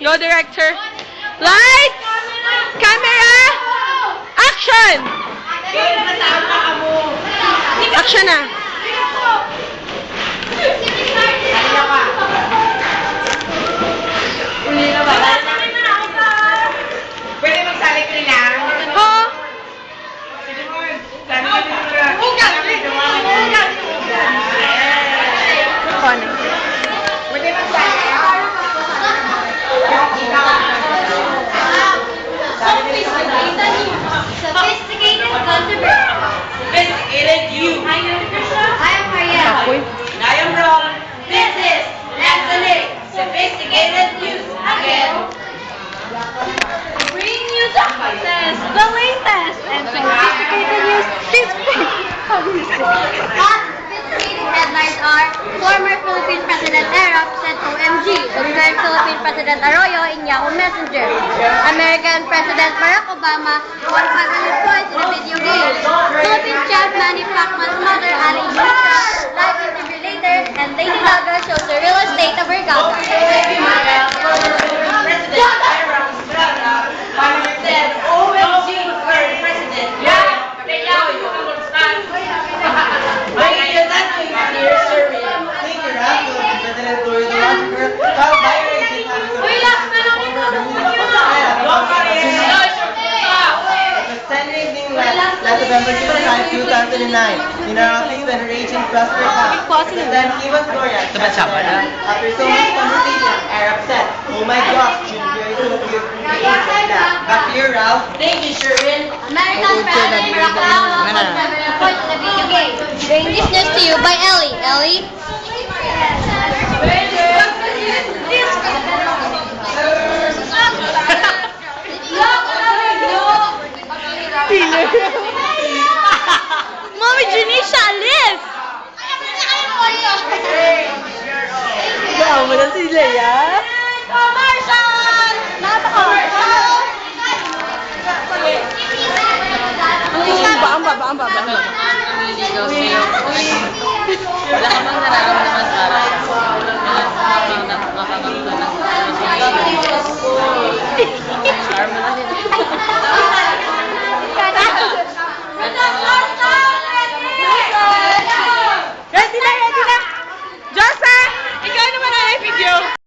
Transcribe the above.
Go, director. Lights! Camera! Action! Action na. Pwede magsalik rin lang. Oo. Funny. Pwede magsalik. Sophisticated controversy. Sophisticated you. I am Maria. Apoy. I am wrong. This is Lesson 8. Sophisticated news. Again. Bringing you the hottest, the latest, and sophisticated news. Our sophisticated headlines are: former Philippine President Erap said OMG, with current Philippine President Arroyo in Yahoo Messenger. American President Barack Obama won 500 points in a video game. Philippine chef Manny Pacman's mother, Ali Yusra, live interview later, and Lady Gaga shows the real estate of her Gaga. President Erap said OMG current president. Thank you, Ralph. President Duterte last year, while violating Sending last November 25, 2009, in our office when her agent pressed her house. Then he was Gloria. After so much conversation, Arab said, "Oh my gosh, you're very so cute." Back to you, Ralph. Thank you, Sherwin. American President Barack Obama won 500 points in a video game. Bring this news to you by Ellie. Ellie? Mommy Janisha, alis! Yaman na sila, ya? Commercial! Ang baba. Naliligaw sa'yo. Wala ka bang nararamdaman para makakaroon ng